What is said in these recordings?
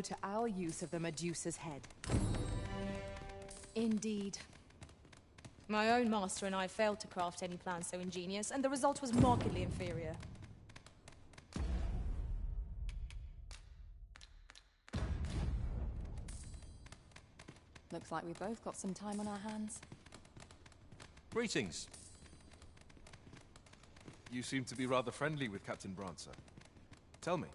to our use of the Medusa's head. Indeed. My own master and I failed to craft any plan so ingenious, and the result was markedly inferior. Looks like we both got some time on our hands. Greetings. You seem to be rather friendly with Captain Brancer. Tell me,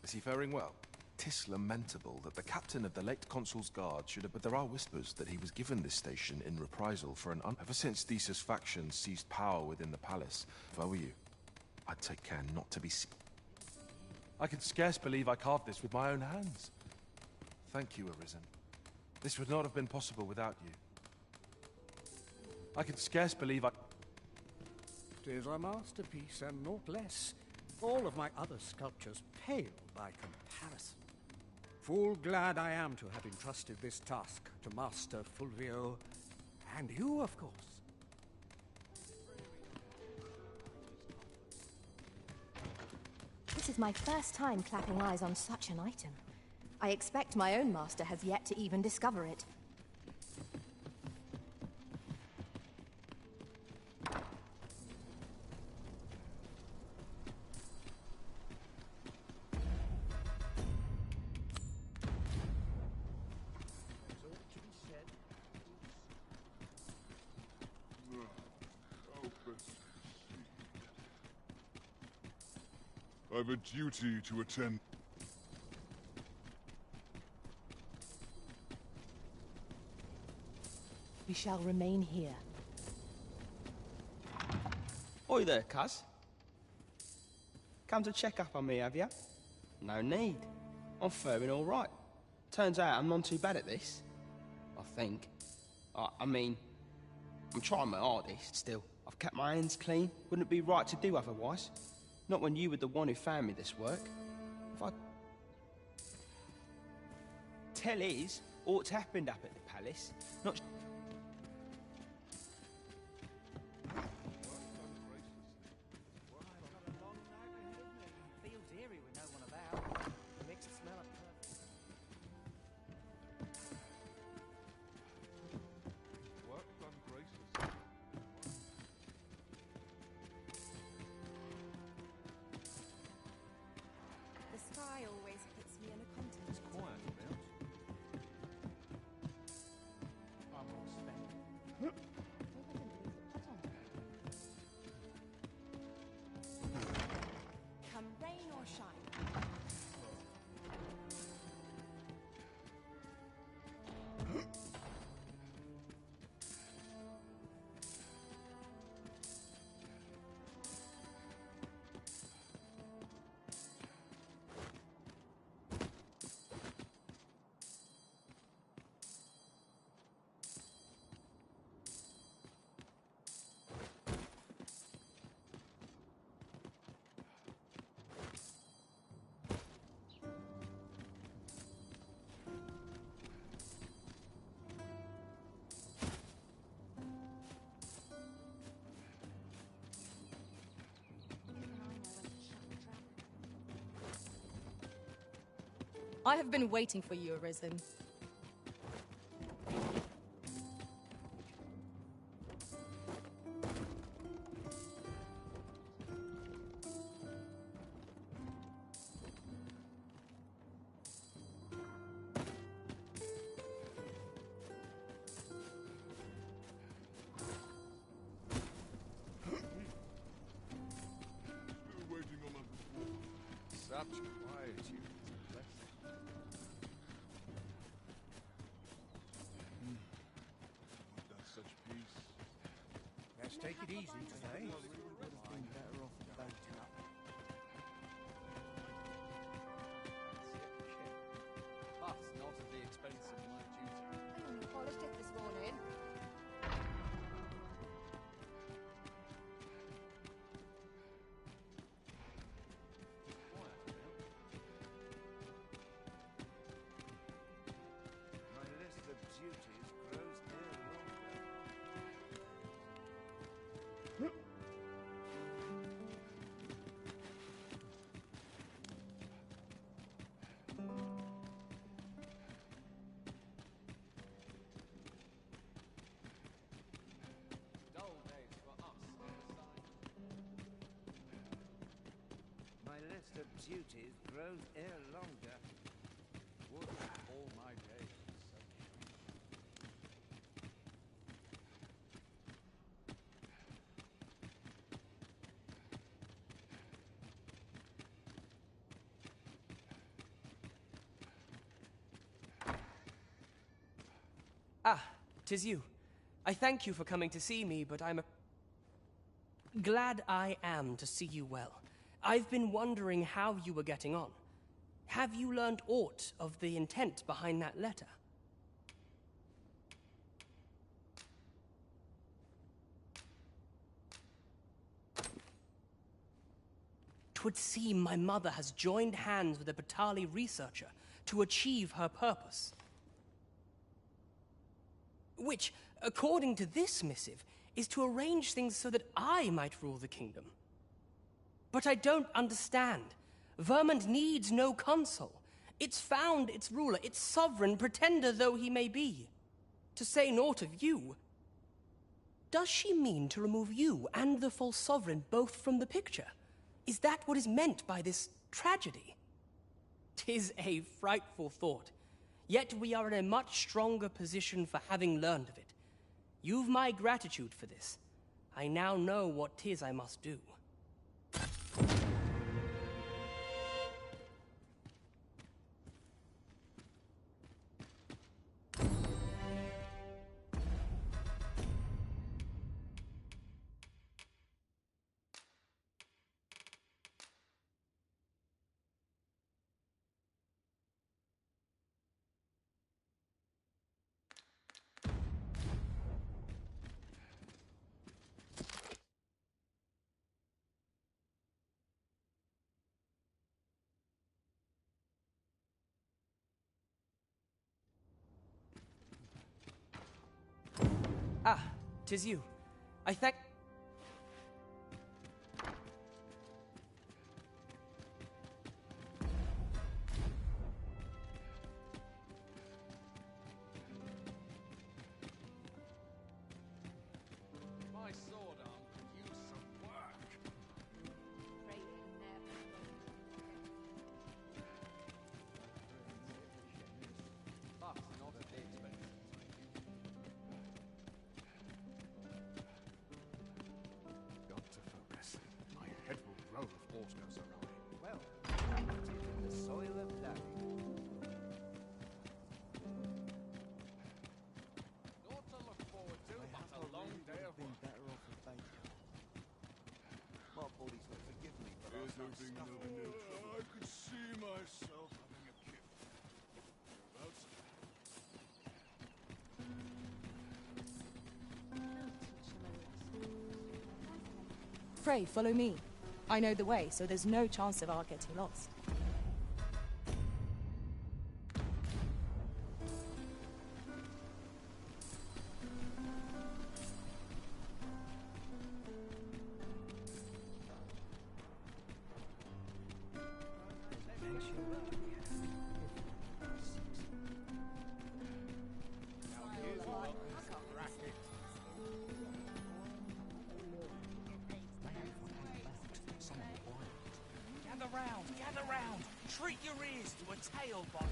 is he faring well? 'Tis lamentable that the captain of the late Consul's Guard should have... But there are whispers that he was given this station in reprisal for Ever since Thesa's faction seized power within the palace, if I were you, I'd take care not to be I can scarce believe I carved this with my own hands. Thank you, Arisen. This would not have been possible without you. I can scarce believe 'Tis a masterpiece and naught less. All of my other sculptures pale by comparison. Full glad I am to have entrusted this task to Master Fulvio, and you, of course. This is my first time clapping eyes on such an item. I expect my own master has yet to even discover it. I've a duty to attend. We shall remain here. Oi there, cuz. Come to check up on me, have ya? No need. I'm faring all right. Turns out I'm not too bad at this. I think. I mean, I'm trying my hardest still. I've kept my hands clean. Wouldn't it be right to do otherwise? Not when you were the one who found me this work. If I... Tell is, what's happened up at the palace. Not... The sky always puts me in a content. quiet about. Come rain or shine. I have been waiting for you, Arisen. Still waiting on my performance. Such quietude. That's such peace. Let's take it easy today. But not at the expense of my duty. Polished it this morning. My list of duties grows near longer. duties grows ere longer. Would that all my days so Ah, 'tis you. I thank you for coming to see me, but glad I am to see you well. I've been wondering how you were getting on. Have you learned aught of the intent behind that letter? 'Twould seem my mother has joined hands with a Batali researcher to achieve her purpose. Which, according to this missive, is to arrange things so that I might rule the kingdom. But I don't understand. Vermund needs no consul. It's found its ruler, its sovereign, pretender though he may be. To say naught of you. Does she mean to remove you and the false sovereign both from the picture? Is that what is meant by this tragedy? 'Tis a frightful thought. Yet we are in a much stronger position for having learned of it. You've my gratitude for this. I now know what 'tis I must do. Ah, 'tis you. I thank... my sword arm could use some work. Got to focus. My head will roll if aught goes awry. Well, planted in the soil of Larry. Naught to look forward to, but a long day of work. Better off with Baker. My body's not forgive me, but Here's hoping there'll be no trouble. I could see myself having a kip. Whereabouts? Pray, follow me. I know the way, so there's no chance of our getting lost. Gather round! Treat your ears to a tail bite!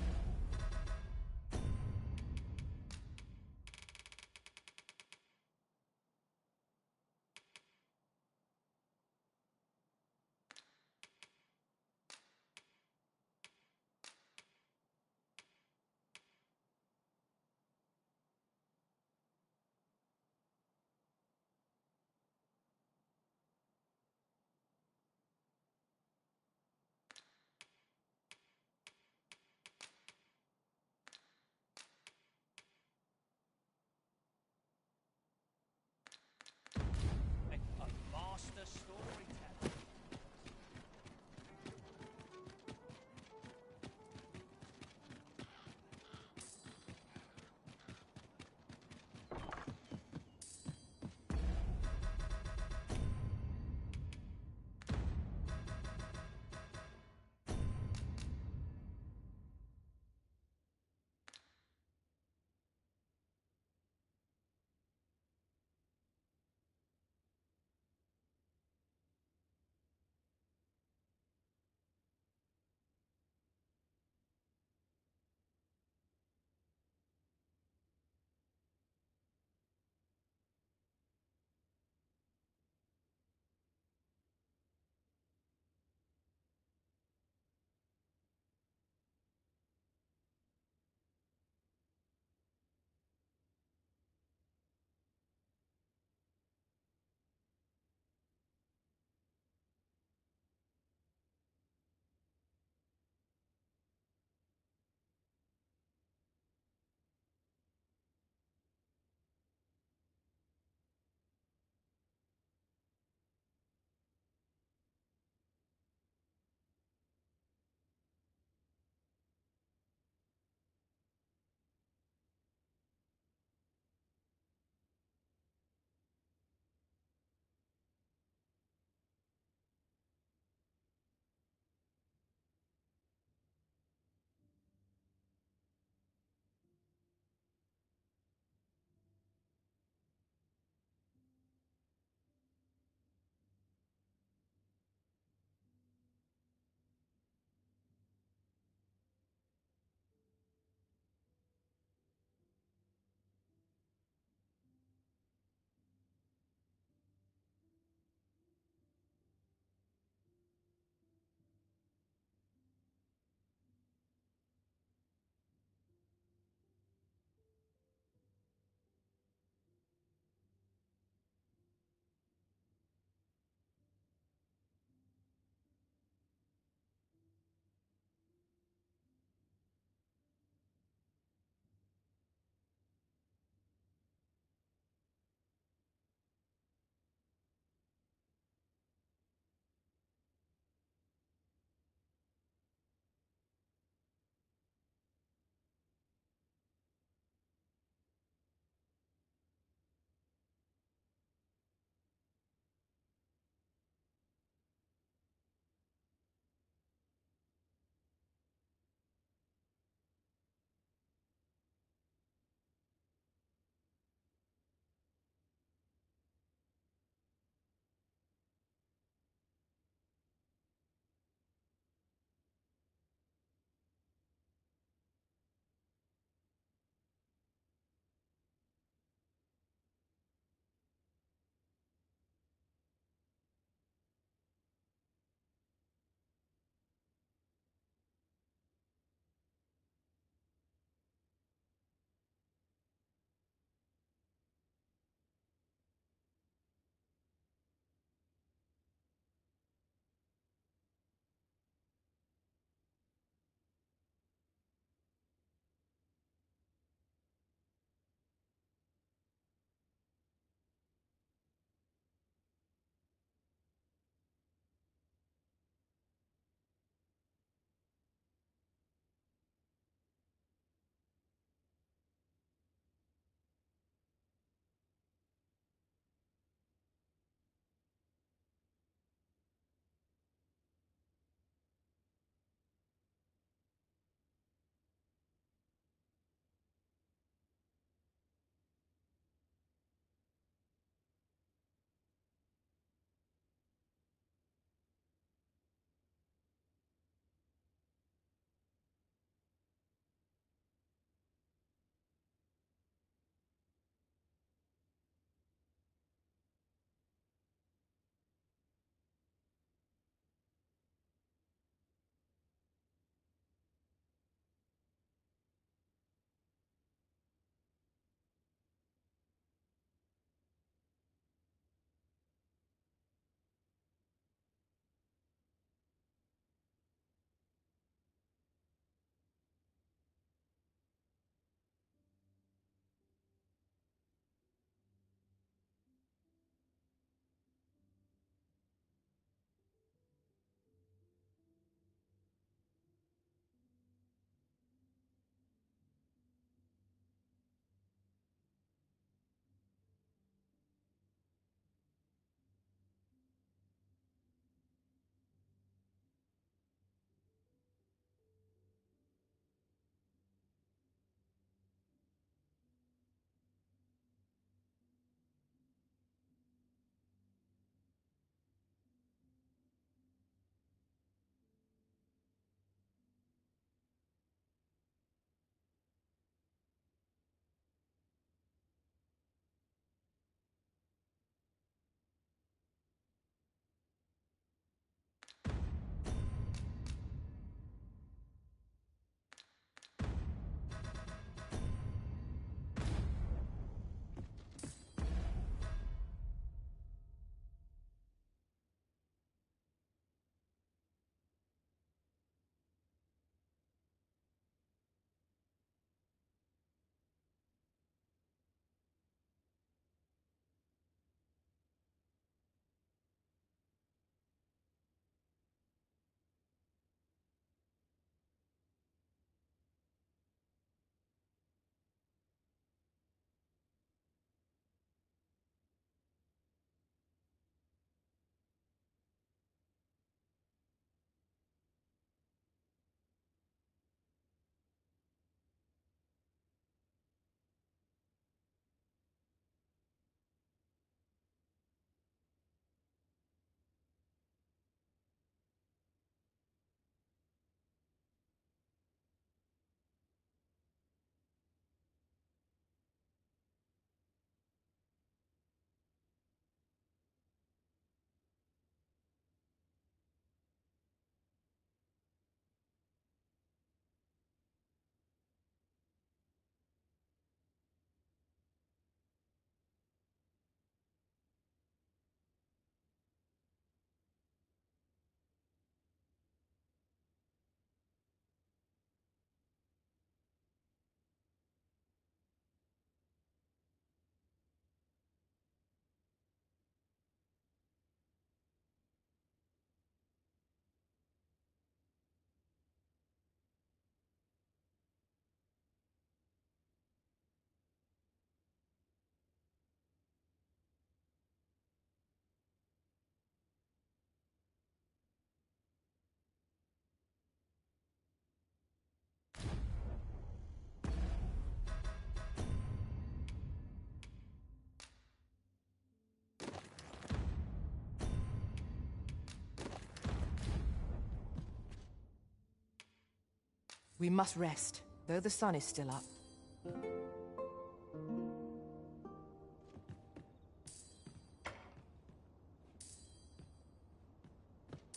We must rest, though the sun is still up.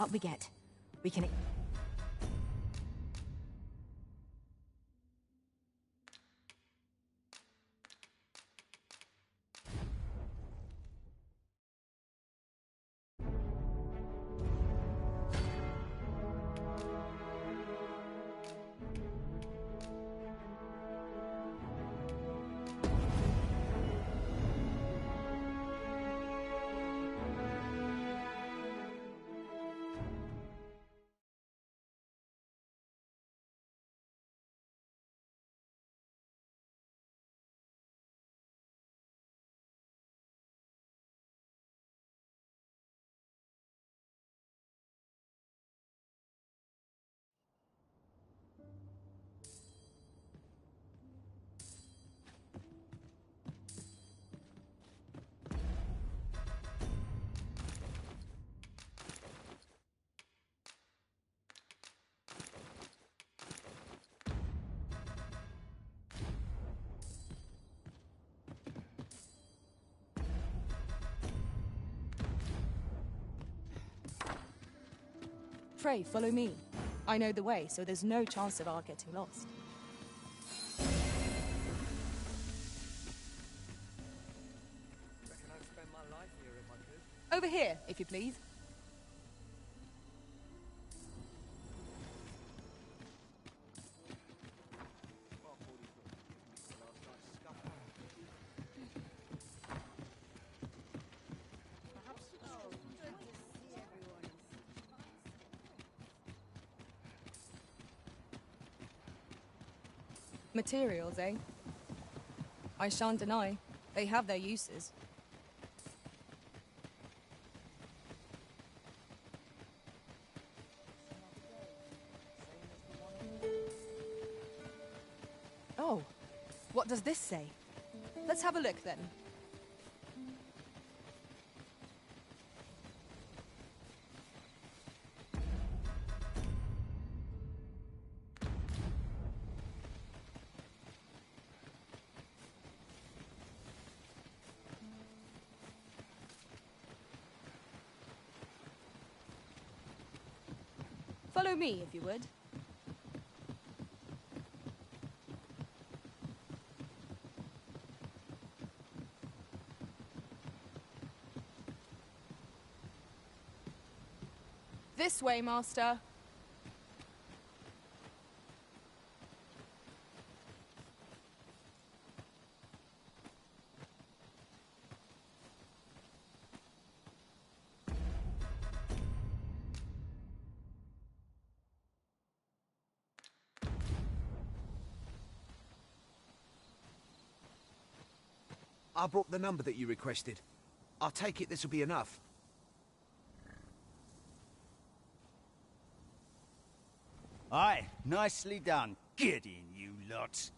Up we get. We can... Pray, follow me. I know the way, so there's no chance of our getting lost. Reckon I'd spend my life here if I could. Over here, if you please. Materials, eh? I shan't deny. They have their uses. Oh, what does this say? Let's have a look then. Follow me, if you would. This way, Master. I brought the number that you requested. I'll take it this'll be enough. Aye, nicely done. Get in, you lot.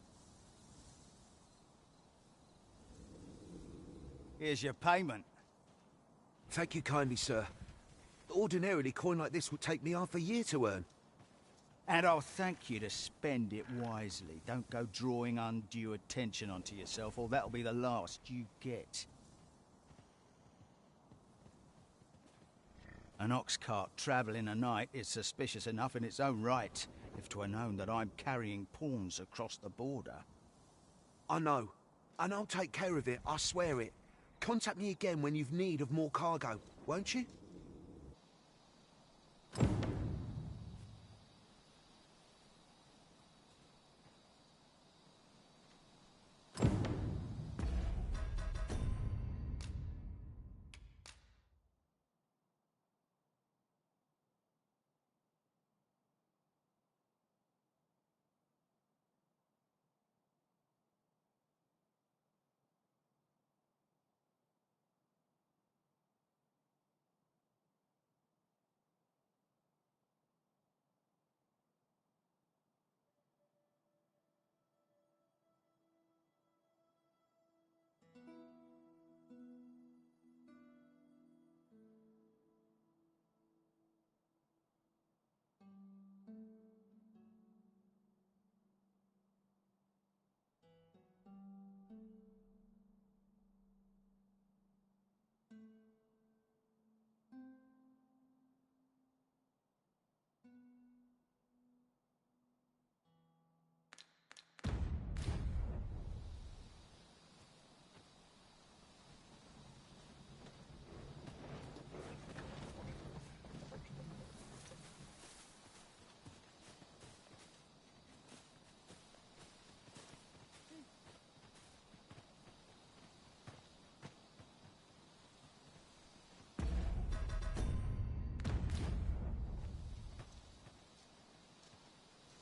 Here's your payment. Thank you kindly, sir. Ordinarily, coin like this would take me half a year to earn. And I'll thank you to spend it wisely. Don't go drawing undue attention onto yourself, or that'll be the last you get. An ox cart travelling a night is suspicious enough in its own right, if 'twere known that I'm carrying pawns across the border. I know. And I'll take care of it, I swear it. Contact me again when you've need of more cargo, won't you?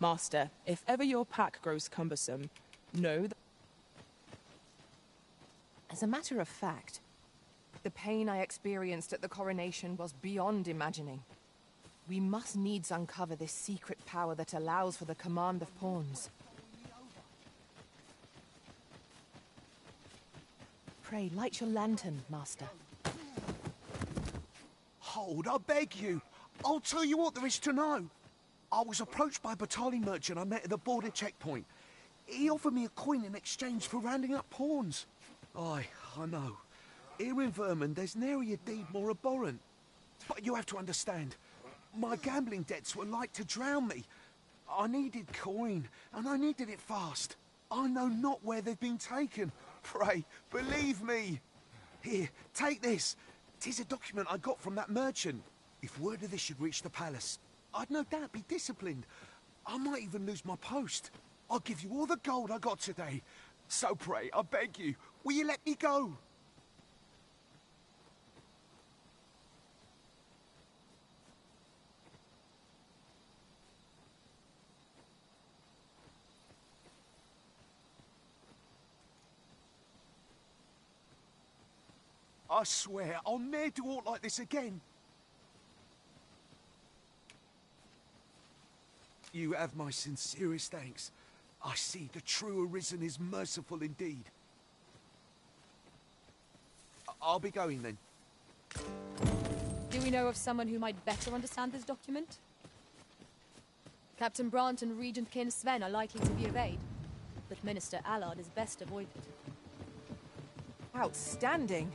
Master, if ever your pack grows cumbersome, know that... As a matter of fact, the pain I experienced at the coronation was beyond imagining. We must needs uncover this secret power that allows for the command of pawns. Pray, light your lantern, Master. Hold, I beg you. I'll tell you what there is to know. I was approached by a battalion merchant I met at the border checkpoint. He offered me a coin in exchange for rounding up pawns. Aye, I know. Here in Vermund, there's nary a deed more abhorrent. But you have to understand, my gambling debts were like to drown me. I needed coin, and I needed it fast. I know not where they've been taken. Pray, believe me. Here, take this. 'Tis a document I got from that merchant. If word of this should reach the palace, I'd no doubt be disciplined. I might even lose my post. I'll give you all the gold I got today. So pray, I beg you, will you let me go? I swear, I'll ne'er do aught like this again. You have my sincerest thanks. I see the true Arisen is merciful indeed. I'll be going then. Do we know of someone who might better understand this document? Captain Brandt and Regent Kin Sven are likely to be of aid, but Minister Allard is best avoided. Outstanding!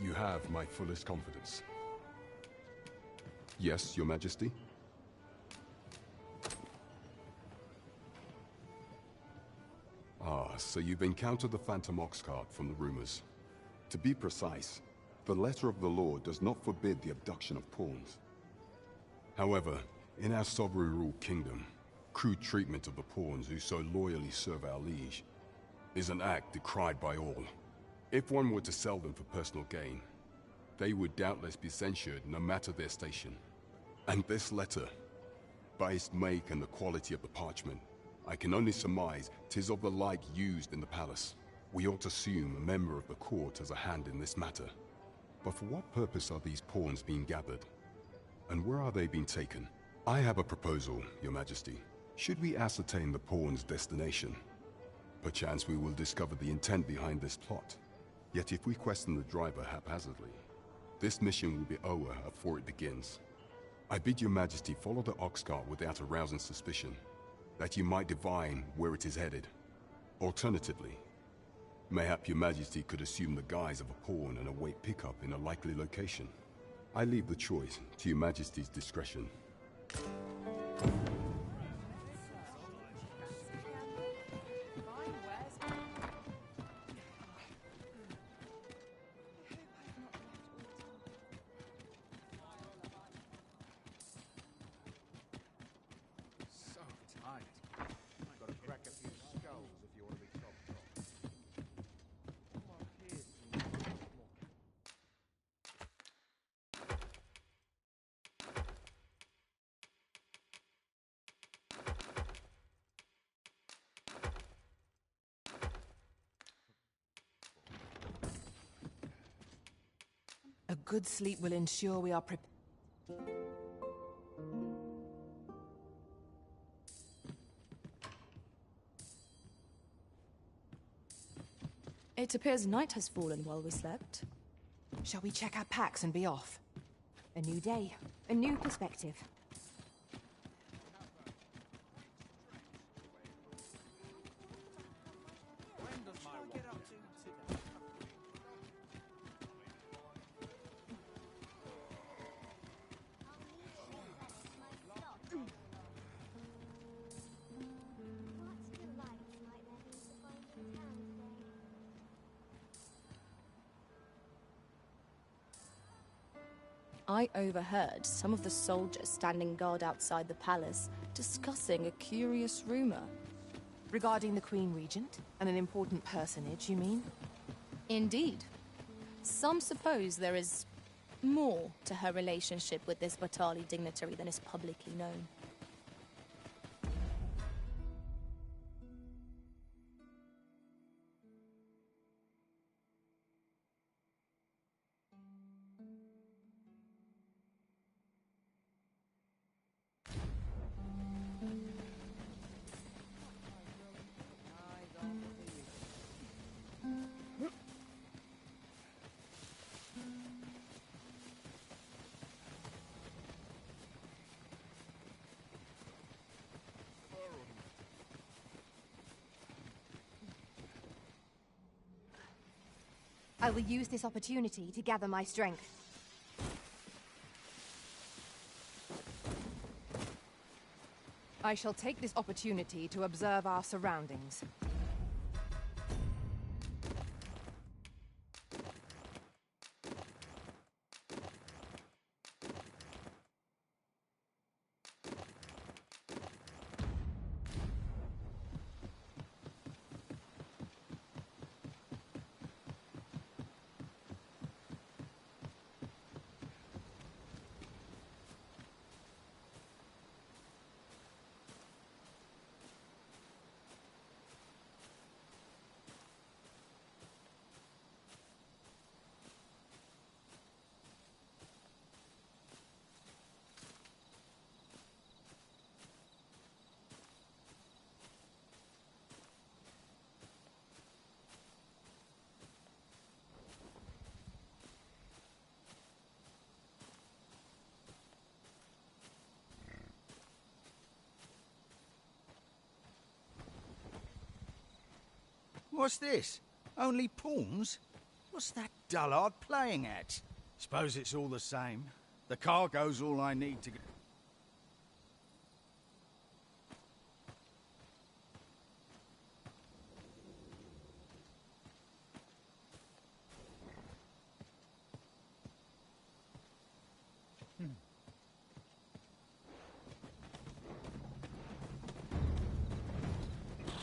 You have my fullest confidence. Yes, Your Majesty? Ah, so you've encountered the Phantom Oxcart from the rumors. To be precise, the letter of the law does not forbid the abduction of pawns. However, in our sovereign-ruled kingdom, crude treatment of the pawns who so loyally serve our liege is an act decried by all. If one were to sell them for personal gain, they would doubtless be censured no matter their station. And this letter, by its make and the quality of the parchment, I can only surmise 'tis of the like used in the palace. We ought to assume a member of the court has a hand in this matter. But for what purpose are these pawns being gathered? And where are they being taken? I have a proposal, Your Majesty. Should we ascertain the pawn's destination, Perchance we will discover the intent behind this plot. Yet if we question the driver haphazardly, this mission will be over before it begins. I bid your majesty follow the ox cart without arousing suspicion, that you might divine where it is headed. Alternatively, mayhap your majesty could assume the guise of a pawn and await pickup in a likely location. I leave the choice to your majesty's discretion. So tight. I've got to crack a few skulls if you want to be top. A good sleep will ensure we are prepared. It appears night has fallen while we slept. Shall we check our packs and be off? A new day, a new perspective. I overheard some of the soldiers standing guard outside the palace discussing a curious rumor. Regarding the Queen Regent? And an important personage, you mean? Indeed. Some suppose there is more to her relationship with this Batali dignitary than is publicly known. I will use this opportunity to gather my strength. I shall take this opportunity to observe our surroundings. What's this? Only pawns? What's that dullard playing at? Suppose it's all the same. The cargo's all I need to get.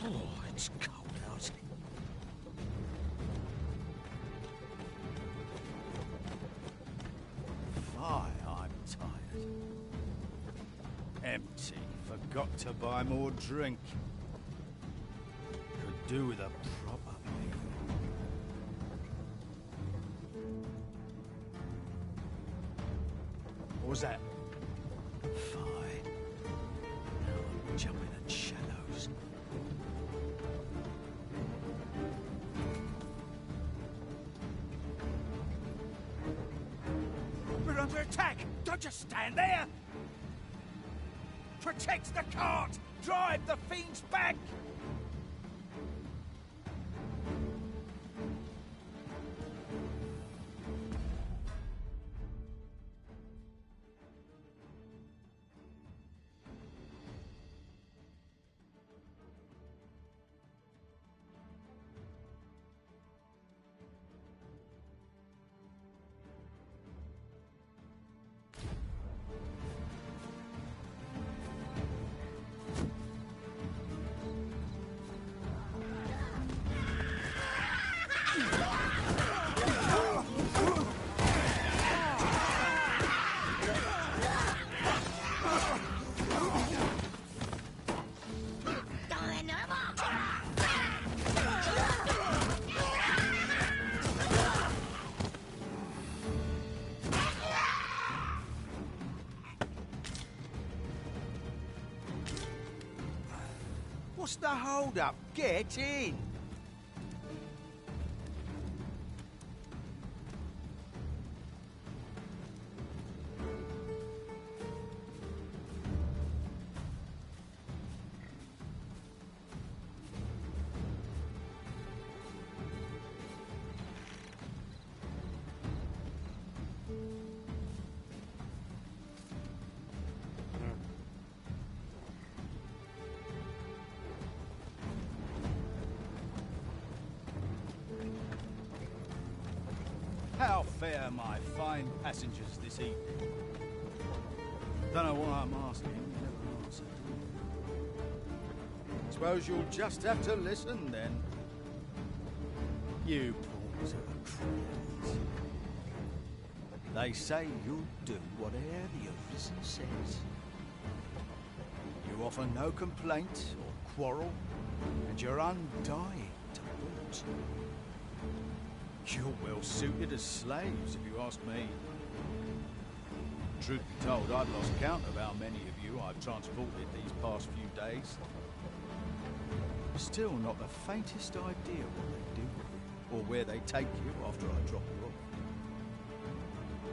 Oh, it's cold out. Fie, I'm tired. Empty. Forgot to buy more drink. Could do with a proper meal. What was that? Fie. Now I'm jumping at shadows. under attack! Don't just stand there! Protect the cart! Drive the fiends back! What's the hold-up? Get in! How fare my fine passengers this evening? Don't know why I'm asking, you never answer. Suppose you'll just have to listen then. You pawns are crazy. They say you'll do whatever the officer says. You offer no complaint or quarrel, and you're undying to boot. You're well suited as slaves, if you ask me. Truth be told, I've lost count of how many of you I've transported these past few days. Still not the faintest idea what they do with you, or where they take you after I drop you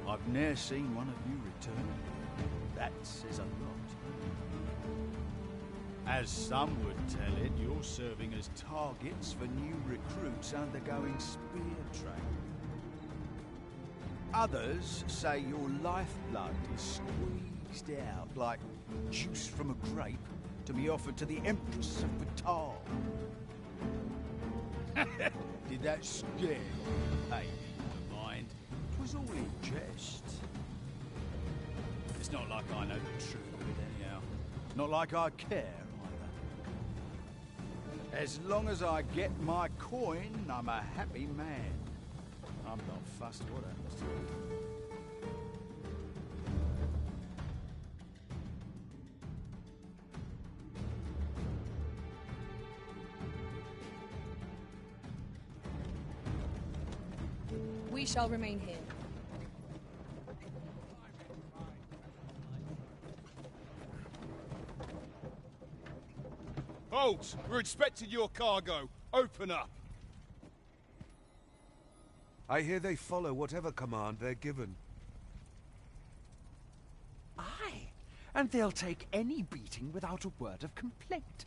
off. I've ne'er seen one of you return. That says a lot. As some would tell it, you're serving as targets for new recruits undergoing spear training. Others say your lifeblood is squeezed out like juice from a grape to be offered to the Empress of Batal. Did that scare your baby in the mind? It was all in jest. It's not like I know the truth of it anyhow. Not like I care. As long as I get my coin, I'm a happy man. I'm not fussed what happens to me. We shall remain here. Halt! We're inspecting your cargo. Open up. I hear they follow whatever command they're given. Aye, and they'll take any beating without a word of complaint.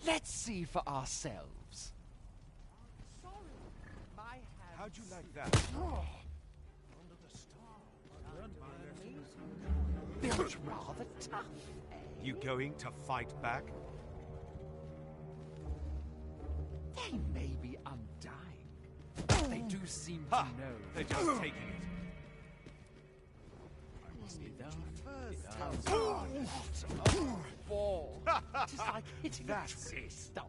Let's see for ourselves. How'd you like that? Built rather tough. You going to fight back? They may be undying, but they do seem to know. They're just taking it. Ball. Just like hitting a tree stump.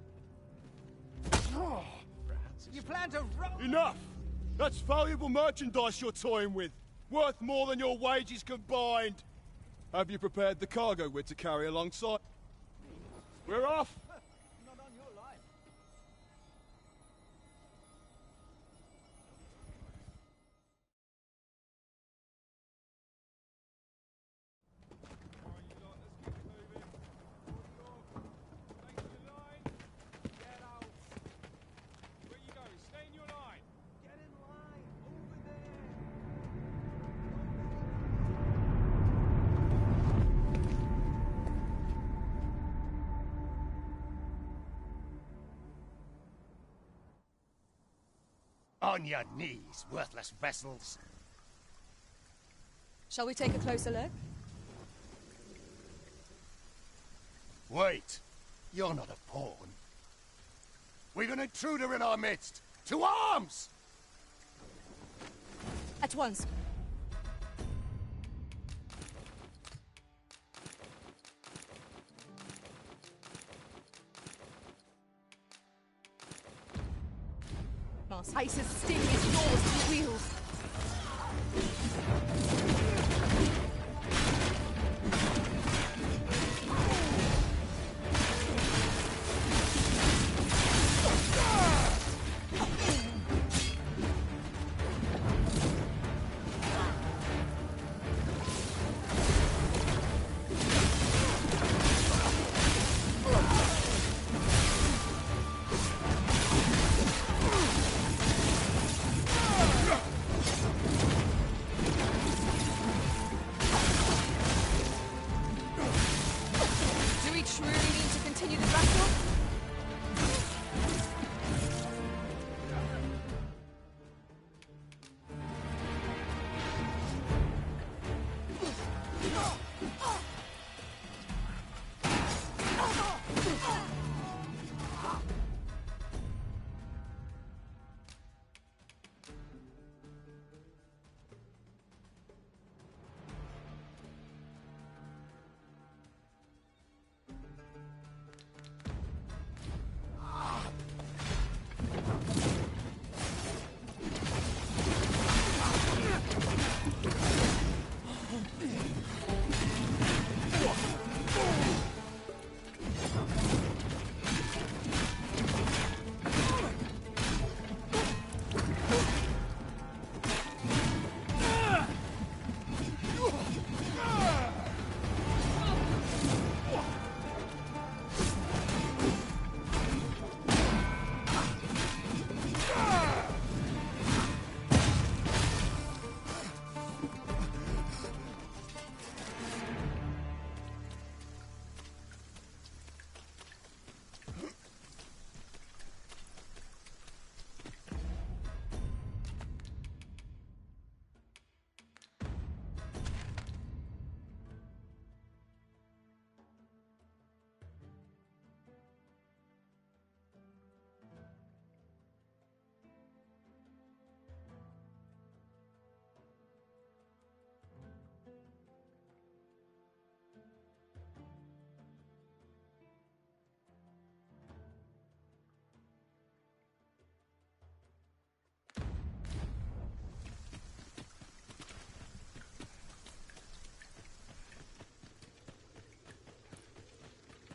You plan to roll? Enough! That's valuable merchandise you're toying with. Worth more than your wages combined. Have you prepared the cargo we're to carry alongside? We're off! Not on your life. On your knees, worthless vessels. Shall we take a closer look? Wait. You're not a pawn. We've an intruder in our midst. To arms! At once. Ice's sting is yours to wield.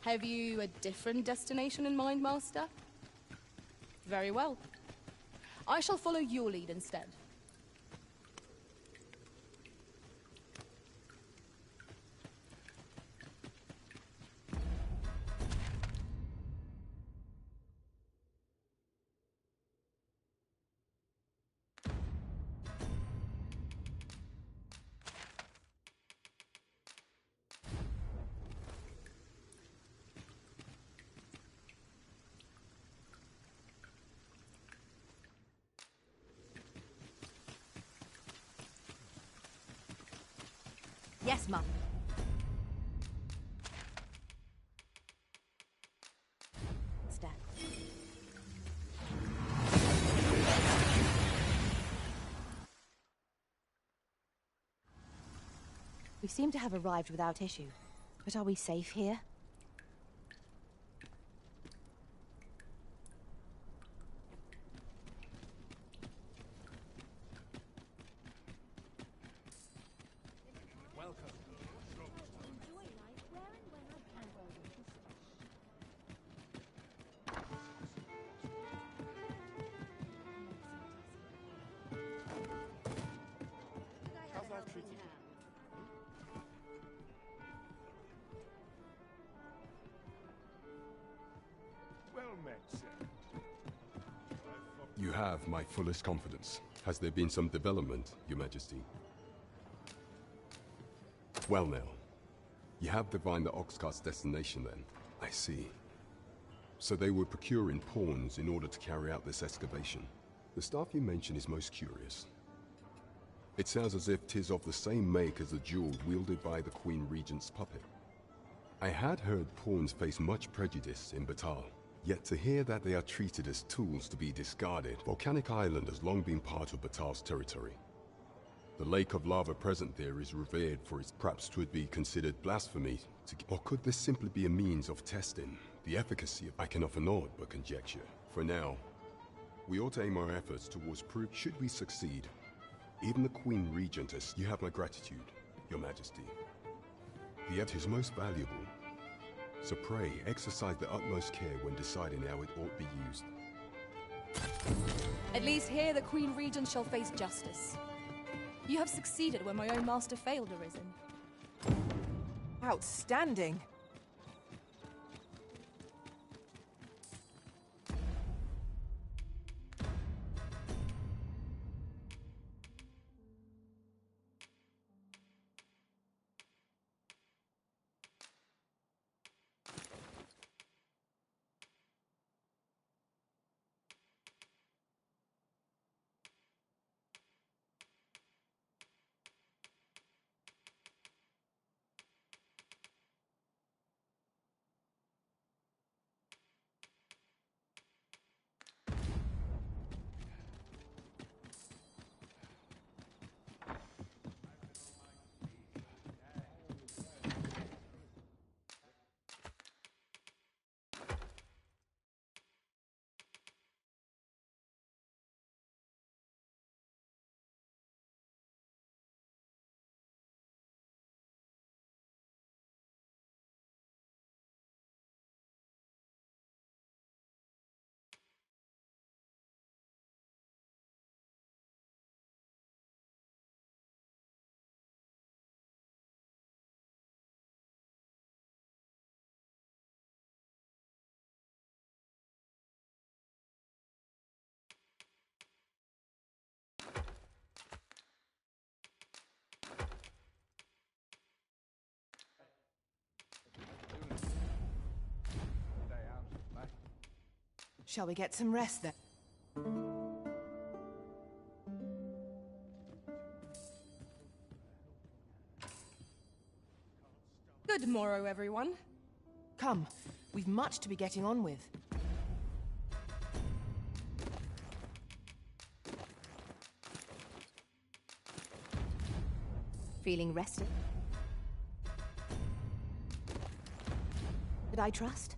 Have you a different destination in mind, Master? Very well. I shall follow your lead instead. Yes, Mum. Step. We seem to have arrived without issue. But are we safe here? You have my fullest confidence. Has there been some development, Your Majesty? Well now, you have divined the Oxcart's destination then. I see. So they were procuring pawns in order to carry out this excavation. The staff you mention is most curious. It sounds as if 'tis of the same make as the jewel wielded by the Queen Regent's puppet. I had heard pawns face much prejudice in Battahl, yet to hear that they are treated as tools to be discarded. Volcanic Island has long been part of Battahl's territory. The lake of lava present there is revered for its perhaps 'twould be considered blasphemy to... Or could this simply be a means of testing the efficacy of... I can offer naught but conjecture. For now, we ought to aim our efforts towards proof should we succeed. Even the Queen Regentess, you have my gratitude, Your Majesty. The effort is most valuable, so pray exercise the utmost care when deciding how it ought be used. At least here the Queen Regent shall face justice. You have succeeded where my own master failed, Arisen. Outstanding. Shall we get some rest then? Good morrow, everyone. Come, we've much to be getting on with. Feeling rested? Did I trust?